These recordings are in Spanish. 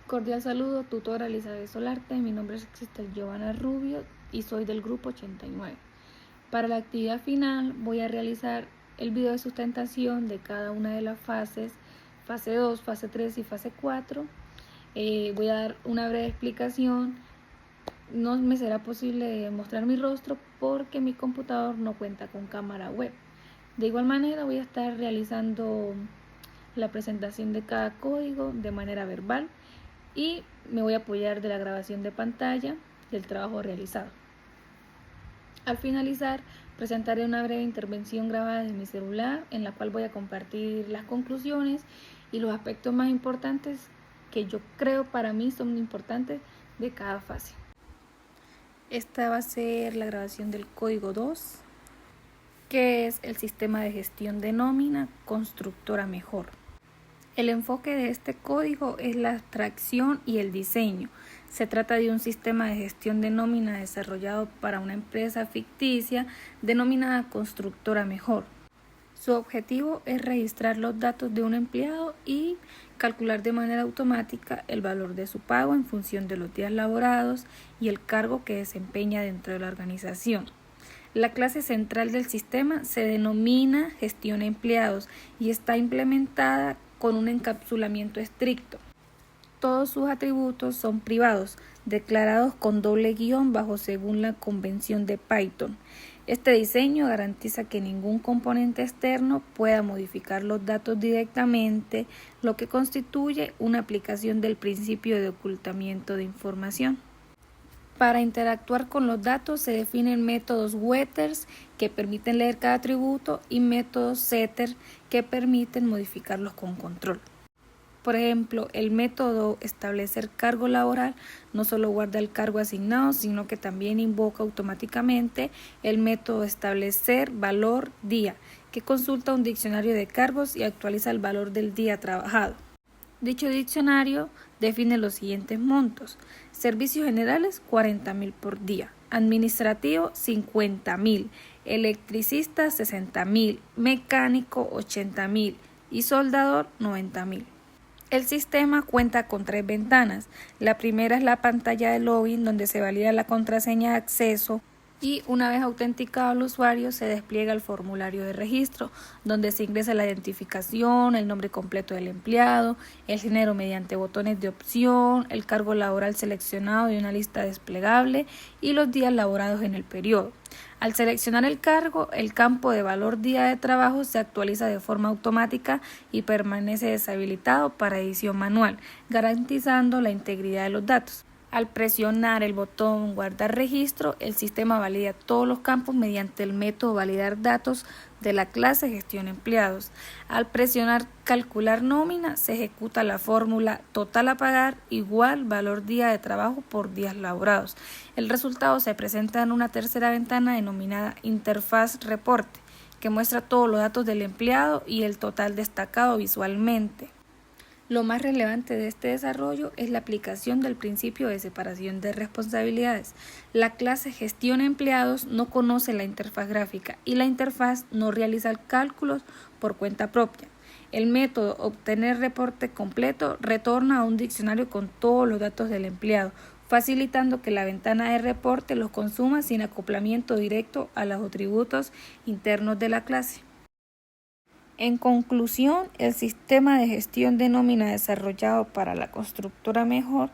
Cordial saludo, tutora Elizabeth Solarte. Mi nombre es Cristel Giovanna Rubio y soy del grupo 89. Para la actividad final voy a realizar el video de sustentación de cada una de las fases, fase 2, fase 3 y fase 4. Voy a dar una breve explicación. No me será posible mostrar mi rostro porque mi computador no cuenta con cámara web. De igual manera voy a estar realizando la presentación de cada código de manera verbal y me voy a apoyar de la grabación de pantalla del trabajo realizado. Al finalizar, presentaré una breve intervención grabada de mi celular en la cual voy a compartir las conclusiones y los aspectos más importantes que yo creo para mí son importantes de cada fase. Esta va a ser la grabación del código 2, que es el sistema de gestión de nómina constructora mejor. El enfoque de este código es la abstracción y el diseño. Se trata de un sistema de gestión de nómina desarrollado para una empresa ficticia denominada Constructora Mejor. Su objetivo es registrar los datos de un empleado y calcular de manera automática el valor de su pago en función de los días laborados y el cargo que desempeña dentro de la organización. La clase central del sistema se denomina gestión de empleados y está implementada con un encapsulamiento estricto. Todos sus atributos son privados, declarados con doble guión bajo según la convención de Python. Este diseño garantiza que ningún componente externo pueda modificar los datos directamente, lo que constituye una aplicación del principio de ocultamiento de información. Para interactuar con los datos se definen métodos getters que permiten leer cada atributo y métodos setters que permiten modificarlos con control. Por ejemplo, el método establecer cargo laboral no solo guarda el cargo asignado, sino que también invoca automáticamente el método establecer valor día, que consulta un diccionario de cargos y actualiza el valor del día trabajado. Dicho diccionario define los siguientes montos: servicios generales 40.000 por día, administrativo 50.000, electricista 60.000, mecánico 80.000 y soldador 90.000. El sistema cuenta con 3 ventanas. La primera es la pantalla de login, donde se valida la contraseña de acceso y una vez autenticado el usuario se despliega el formulario de registro, donde se ingresa la identificación, el nombre completo del empleado, el género mediante botones de opción, el cargo laboral seleccionado de una lista desplegable y los días laborados en el periodo. Al seleccionar el cargo, el campo de valor día de trabajo se actualiza de forma automática y permanece deshabilitado para edición manual, garantizando la integridad de los datos. Al presionar el botón guardar registro, el sistema valida todos los campos mediante el método validar datos de la clase gestión empleados. Al presionar calcular nómina, se ejecuta la fórmula total a pagar igual valor día de trabajo por días laborados. El resultado se presenta en una tercera ventana denominada interfaz reporte, que muestra todos los datos del empleado y el total destacado visualmente. Lo más relevante de este desarrollo es la aplicación del principio de separación de responsabilidades. La clase gestión empleados no conoce la interfaz gráfica y la interfaz no realiza cálculos por cuenta propia. El método obtener reporte completo retorna a un diccionario con todos los datos del empleado, facilitando que la ventana de reporte los consuma sin acoplamiento directo a los atributos internos de la clase. En conclusión, el sistema de gestión de nómina desarrollado para la constructora mejor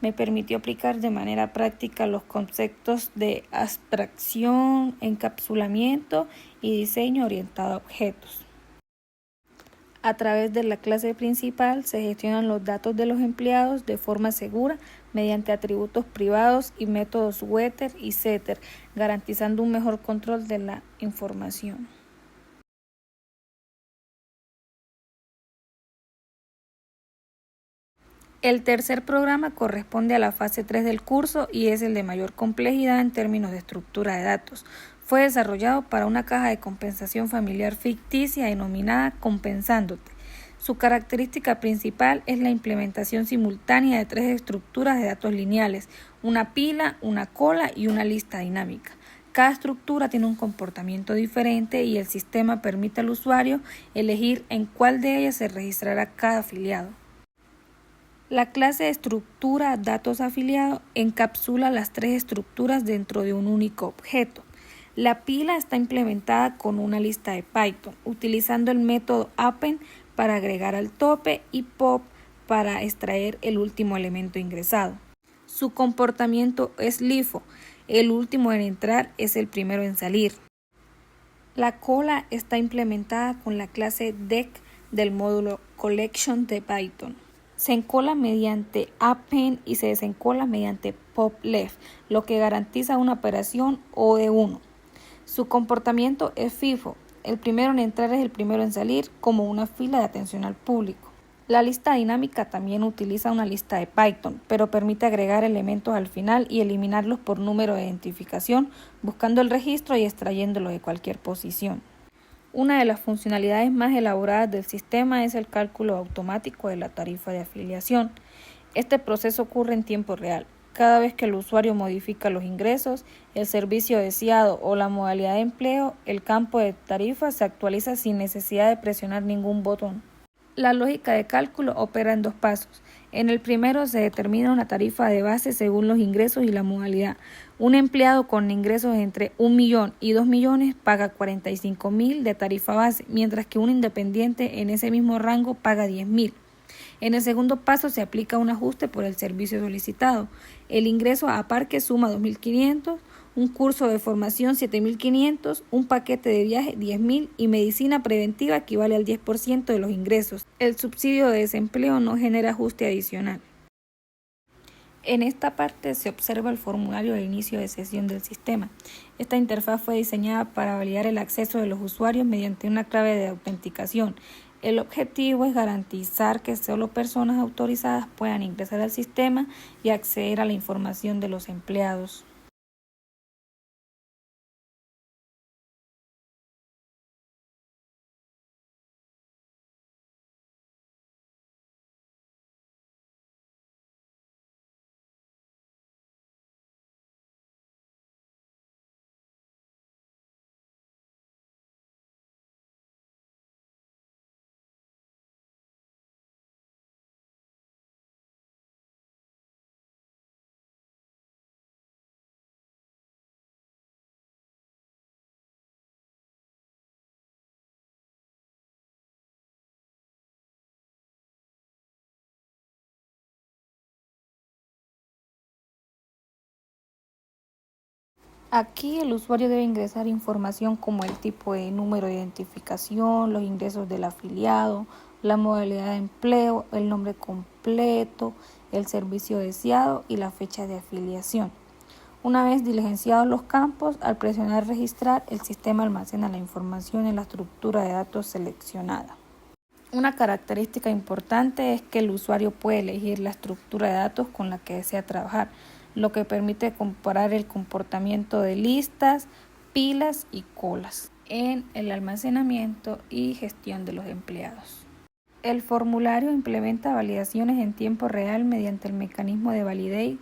me permitió aplicar de manera práctica los conceptos de abstracción, encapsulamiento y diseño orientado a objetos. A través de la clase principal se gestionan los datos de los empleados de forma segura mediante atributos privados y métodos getter y setter, garantizando un mejor control de la información. El tercer programa corresponde a la fase 3 del curso y es el de mayor complejidad en términos de estructura de datos. Fue desarrollado para una caja de compensación familiar ficticia denominada Compensándote. Su característica principal es la implementación simultánea de 3 estructuras de datos lineales, una pila, una cola y una lista dinámica. Cada estructura tiene un comportamiento diferente y el sistema permite al usuario elegir en cuál de ellas se registrará cada afiliado. La clase estructura datos afiliados encapsula las tres estructuras dentro de un único objeto. La pila está implementada con una lista de Python, utilizando el método append para agregar al tope y pop para extraer el último elemento ingresado. Su comportamiento es LIFO, el último en entrar es el primero en salir. La cola está implementada con la clase dec del módulo collection de Python. Se encola mediante append y se desencola mediante pop-left, lo que garantiza una operación O de 1. Su comportamiento es FIFO, el primero en entrar es el primero en salir, como una fila de atención al público. La lista dinámica también utiliza una lista de Python, pero permite agregar elementos al final y eliminarlos por número de identificación, buscando el registro y extrayéndolo de cualquier posición. Una de las funcionalidades más elaboradas del sistema es el cálculo automático de la tarifa de afiliación. Este proceso ocurre en tiempo real. Cada vez que el usuario modifica los ingresos, el servicio deseado o la modalidad de empleo, el campo de tarifa se actualiza sin necesidad de presionar ningún botón. La lógica de cálculo opera en dos pasos. En el primero se determina una tarifa de base según los ingresos y la modalidad. Un empleado con ingresos entre 1 millón y 2 millones paga 45.000 de tarifa base, mientras que un independiente en ese mismo rango paga 10.000. En el segundo paso se aplica un ajuste por el servicio solicitado. El ingreso a parque suma 2.500, un curso de formación 7.500, un paquete de viaje 10.000 y medicina preventiva equivale al 10% de los ingresos. El subsidio de desempleo no genera ajuste adicional. En esta parte se observa el formulario de inicio de sesión del sistema. Esta interfaz fue diseñada para validar el acceso de los usuarios mediante una clave de autenticación. El objetivo es garantizar que solo personas autorizadas puedan ingresar al sistema y acceder a la información de los empleados. Aquí el usuario debe ingresar información como el tipo de número de identificación, los ingresos del afiliado, la modalidad de empleo, el nombre completo, el servicio deseado y la fecha de afiliación. Una vez diligenciados los campos, al presionar registrar, el sistema almacena la información en la estructura de datos seleccionada. Una característica importante es que el usuario puede elegir la estructura de datos con la que desea trabajar, lo que permite comparar el comportamiento de listas, pilas y colas en el almacenamiento y gestión de los empleados. El formulario implementa validaciones en tiempo real mediante el mecanismo de validate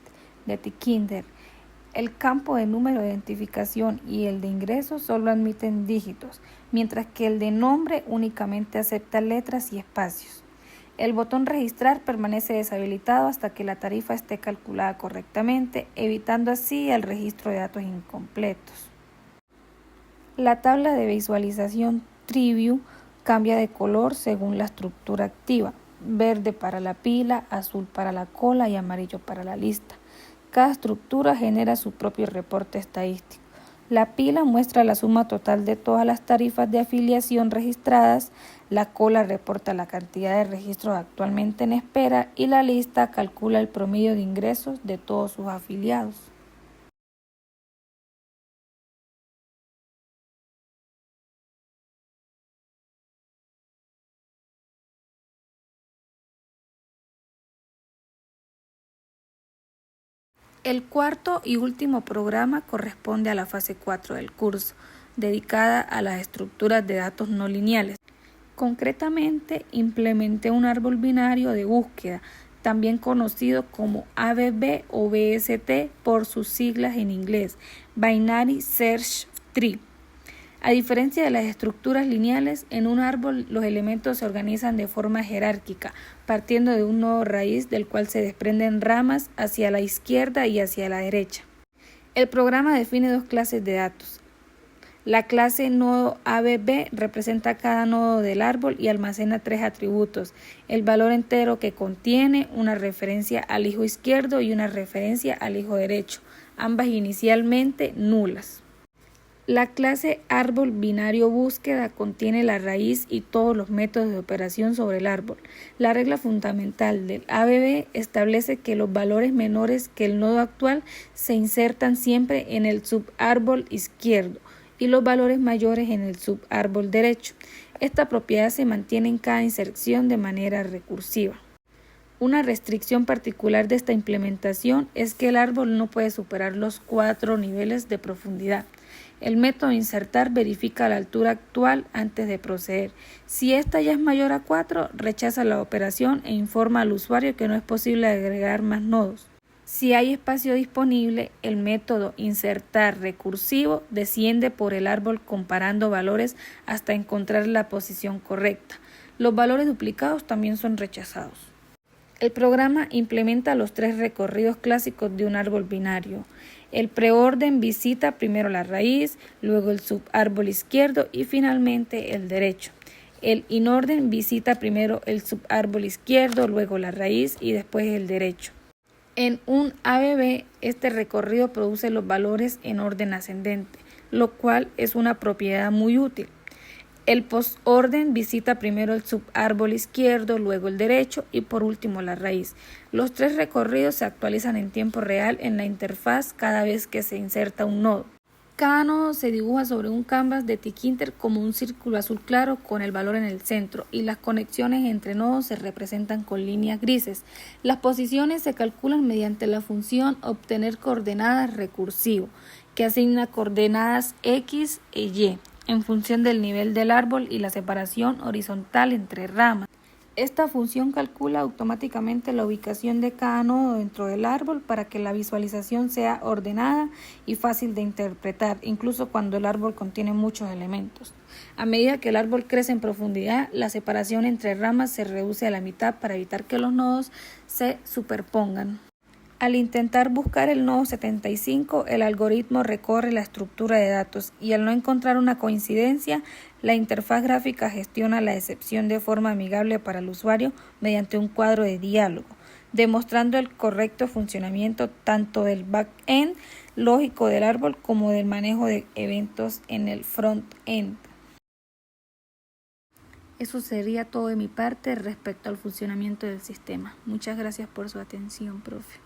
de Tkinder. El campo de número de identificación y el de ingresos solo admiten dígitos, mientras que el de nombre únicamente acepta letras y espacios. El botón registrar permanece deshabilitado hasta que la tarifa esté calculada correctamente, evitando así el registro de datos incompletos. La tabla de visualización TreeView cambia de color según la estructura activa: verde para la pila, azul para la cola y amarillo para la lista. Cada estructura genera su propio reporte estadístico. La pila muestra la suma total de todas las tarifas de afiliación registradas, la cola reporta la cantidad de registros actualmente en espera y la lista calcula el promedio de ingresos de todos sus afiliados. El cuarto y último programa corresponde a la fase 4 del curso, dedicada a las estructuras de datos no lineales. Concretamente, implementé un árbol binario de búsqueda, también conocido como ABB o BST por sus siglas en inglés, Binary Search Tree. A diferencia de las estructuras lineales, en un árbol los elementos se organizan de forma jerárquica, partiendo de un nodo raíz del cual se desprenden ramas hacia la izquierda y hacia la derecha. El programa define dos clases de datos. La clase nodo ABB representa cada nodo del árbol y almacena 3 atributos: el valor entero que contiene, una referencia al hijo izquierdo y una referencia al hijo derecho, ambas inicialmente nulas. La clase árbol binario búsqueda contiene la raíz y todos los métodos de operación sobre el árbol. La regla fundamental del ABB establece que los valores menores que el nodo actual se insertan siempre en el subárbol izquierdo y los valores mayores en el subárbol derecho. Esta propiedad se mantiene en cada inserción de manera recursiva. Una restricción particular de esta implementación es que el árbol no puede superar los 4 niveles de profundidad. El método insertar verifica la altura actual antes de proceder. Si ésta ya es mayor a 4, rechaza la operación e informa al usuario que no es posible agregar más nodos. Si hay espacio disponible, el método insertar recursivo desciende por el árbol comparando valores hasta encontrar la posición correcta. Los valores duplicados también son rechazados. El programa implementa los 3 recorridos clásicos de un árbol binario. El preorden visita primero la raíz, luego el subárbol izquierdo y finalmente el derecho. El inorden visita primero el subárbol izquierdo, luego la raíz y después el derecho. En un ABB, este recorrido produce los valores en orden ascendente, lo cual es una propiedad muy útil. El postorden visita primero el subárbol izquierdo, luego el derecho y por último la raíz. Los 3 recorridos se actualizan en tiempo real en la interfaz cada vez que se inserta un nodo. Cada nodo se dibuja sobre un canvas de Tkinter como un círculo azul claro con el valor en el centro y las conexiones entre nodos se representan con líneas grises. Las posiciones se calculan mediante la función obtener coordenadas recursivo, que asigna coordenadas X e Y en función del nivel del árbol y la separación horizontal entre ramas. Esta función calcula automáticamente la ubicación de cada nodo dentro del árbol para que la visualización sea ordenada y fácil de interpretar, incluso cuando el árbol contiene muchos elementos. A medida que el árbol crece en profundidad, la separación entre ramas se reduce a la mitad para evitar que los nodos se superpongan. Al intentar buscar el nodo 75, el algoritmo recorre la estructura de datos y al no encontrar una coincidencia, la interfaz gráfica gestiona la excepción de forma amigable para el usuario mediante un cuadro de diálogo, demostrando el correcto funcionamiento tanto del back-end lógico del árbol como del manejo de eventos en el front-end. Eso sería todo de mi parte respecto al funcionamiento del sistema. Muchas gracias por su atención, profe.